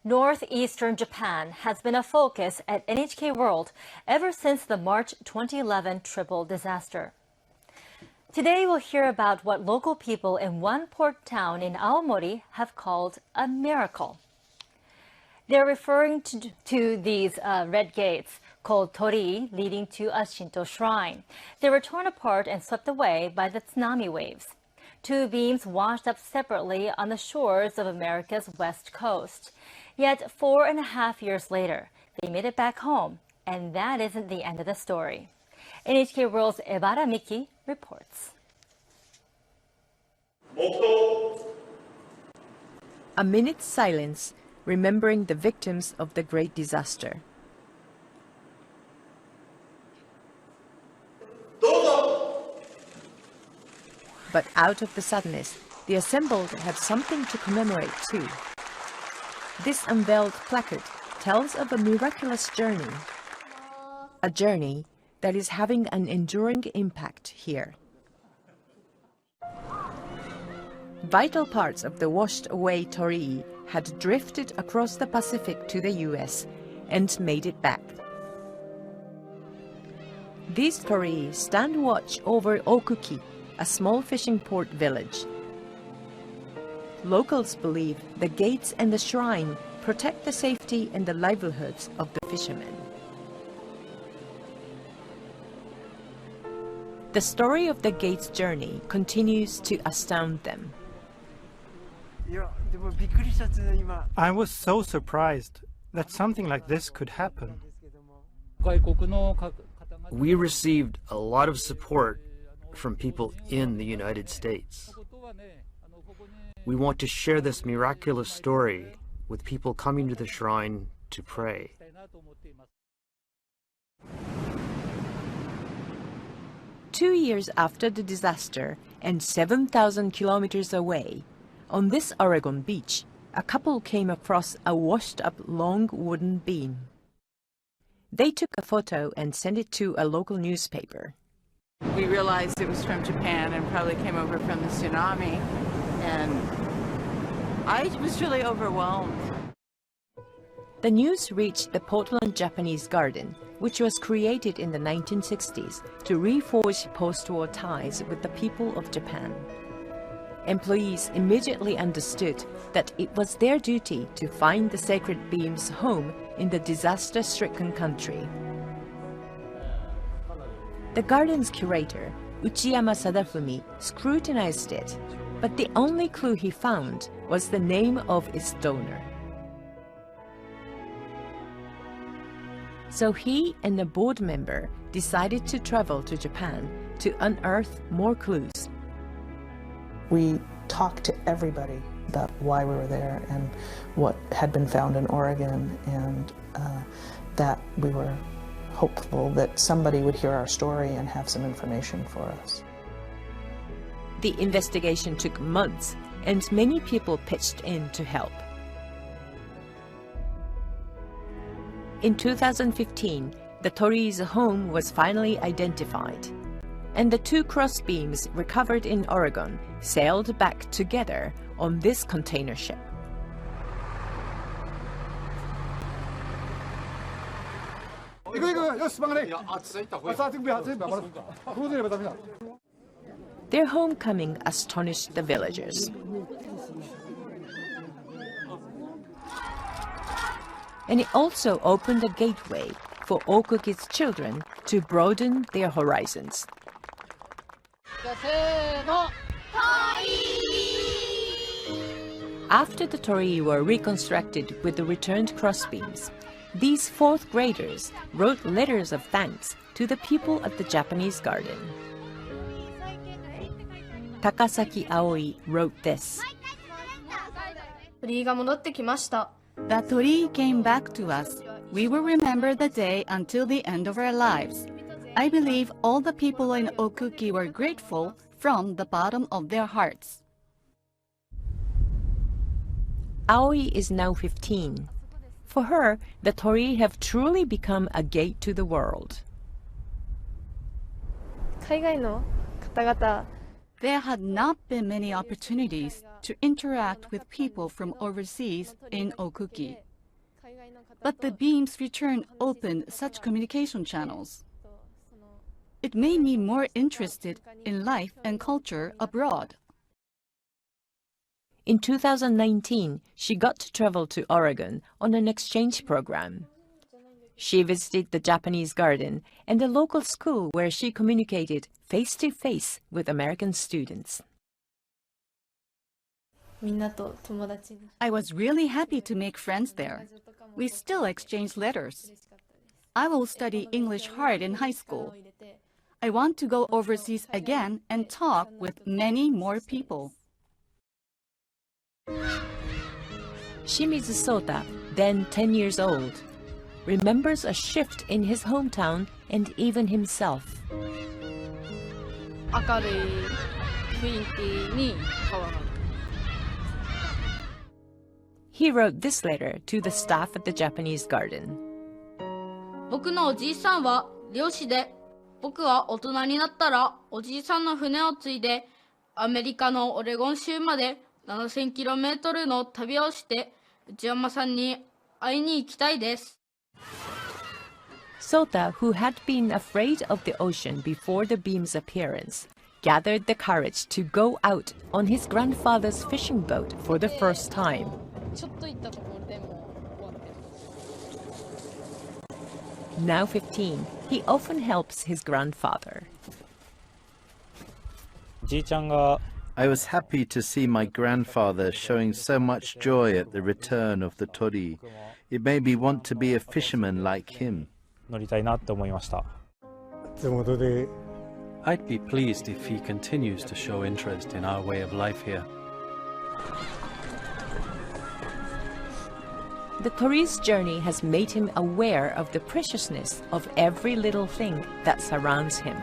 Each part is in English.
Northeastern Japan has been a focus at NHK World ever since the March 2011 triple disaster. Today we'll hear about what local people in one port town in Aomori have called a miracle. They're referring to these red gates called torii leading to a Shinto shrine. They were torn apart and swept away by the tsunami waves. Two beams washed up separately on the shores of America's west coast. Yet 4.5 years later, they made it back home, and that isn't the end of the story. NHK World's Ebara Miki reports. A minute's silence, remembering the victims of the great disaster. But out of the sadness, the assembled have something to commemorate too. This unveiled placard tells of a miraculous journey. A journey that is having an enduring impact here. Vital parts of the washed-away torii had drifted across the Pacific to the US and made it back. These torii stand watch over Okuki, a small fishing port village. Locals believe the gates and the shrine protect the safety and the livelihoods of the fishermen. The story of the gates' journey continues to astound them. I was so surprised that something like this could happen. We received a lot of support from people in the United States. We want to share this miraculous story with people coming to the shrine to pray. Two years after the disaster and 7,000 kilometers away, on this Oregon beach, a couple came across a washed-up long wooden beam. They took a photo and sent it to a local newspaper. We realized it was from Japan and probably came over from the tsunami, and I was really overwhelmed. The news reached the Portland Japanese Garden, which was created in the 1960s to reforge post-war ties with the people of Japan. Employees immediately understood that it was their duty to find the sacred beam's home in the disaster-stricken country. The garden's curator, Uchiyama Sadafumi, scrutinized it, but the only clue he found was the name of its donor. So he and a board member decided to travel to Japan to unearth more clues. We talked to everybody about why we were there and what had been found in Oregon, and that we were hopeful that somebody would hear our story and have some information for us. The investigation took months, and many people pitched in to help. In 2015, the torii's home was finally identified, and the two crossbeams recovered in Oregon sailed back together on this container ship. Their homecoming astonished the villagers. And it also opened a gateway for Okuki's children to broaden their horizons. After the torii were reconstructed with the returned crossbeams, these fourth graders wrote letters of thanks to the people at the Japanese garden. Takasaki Aoi wrote this. The torii came back to us. We will remember the day until the end of our lives. I believe all the people in Okuki were grateful from the bottom of their hearts. Aoi is now 15. For her, the torii have truly become a gate to the world. There had not been many opportunities to interact with people from overseas in Okuki. but the beam's return opened such communication channels. It made me more interested in life and culture abroad. In 2019, she got to travel to Oregon on an exchange program. She visited the Japanese garden and the local school where she communicated face-to-face with American students. I was really happy to make friends there. We still exchange letters. I will study English hard in high school. I want to go overseas again and talk with many more people. Shimizu Sota, then 10 years old, remembers a shift in his hometown and even himself. He wrote this letter to the staff at the Japanese garden. 僕のおじいさんは漁師で、僕は大人になったらおじいさんの船を継いでアメリカのオレゴン州まで 7000km の旅をして内山さんに会いに行きたいです。 Sota, who had been afraid of the ocean before the beam's appearance, gathered the courage to go out on his grandfather's fishing boat for the first time. Now 15, he often helps his grandfather. I was happy to see my grandfather showing so much joy at the return of the tori. It made me want to be a fisherman like him. I'd be pleased if he continues to show interest in our way of life here. The tori's journey has made him aware of the preciousness of every little thing that surrounds him.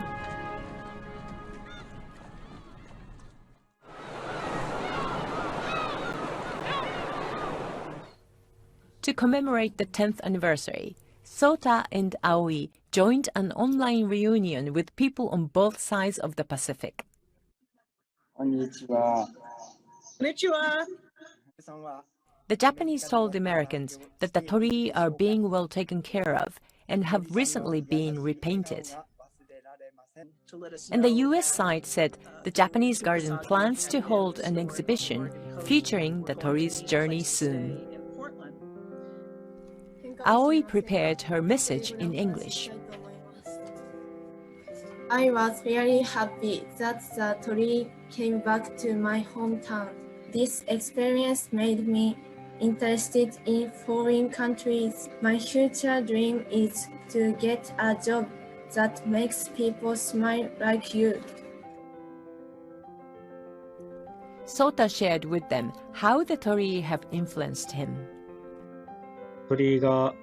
To commemorate the 10th anniversary, Sota and Aoi joined an online reunion with people on both sides of the Pacific. Konnichiwa. Konnichiwa. The Japanese told Americans that the torii are being well taken care of and have recently been repainted. And the US side said the Japanese garden plans to hold an exhibition featuring the tori's journey soon. Aoi prepared her message in English. I was very happy that the torii came back to my hometown. This experience made me interested in foreign countries. My future dream is to get a job that makes people smile like you. Sota shared with them how the torii have influenced him. The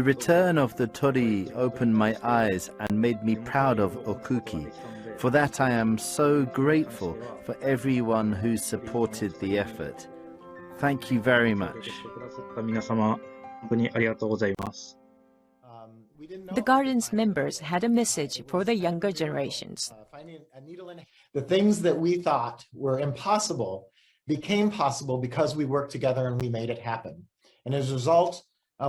return of the tori opened my eyes and made me proud of Okuki. For that I am so grateful for everyone who supported the effort. Thank you very much. The garden's members had a message for the younger generations. The things that we thought were impossible became possible because we worked together and we made it happen. And as a result,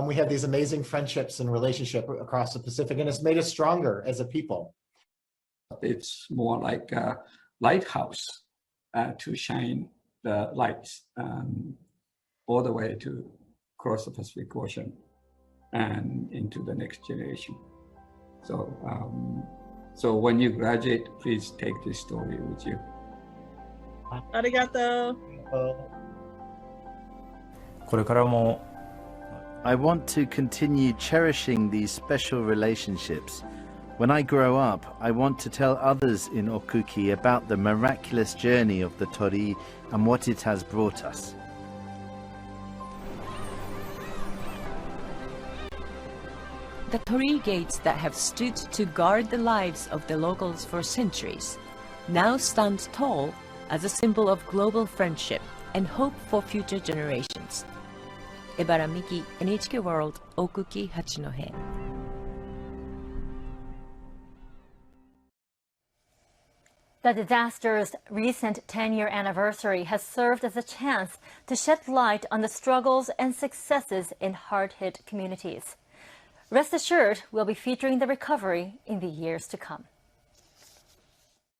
we have these amazing friendships and relationships across the Pacific, and it's made us stronger as a people. It's more like a lighthouse to shine the lights all the way to across the Pacific Ocean and into the next generation. So, so when you graduate, please take this story with you. Arigato. I want to continue cherishing these special relationships. When I grow up, I want to tell others in Okuki about the miraculous journey of the tori and what it has brought us. The torii gates that have stood to guard the lives of the locals for centuries now stand tall as a symbol of global friendship and hope for future generations. Ebara Miki, NHK World, Okuki, Hachinohe. The disaster's recent 10-year anniversary has served as a chance to shed light on the struggles and successes in hard-hit communities. Rest assured, we'll be featuring the recovery in the years to come.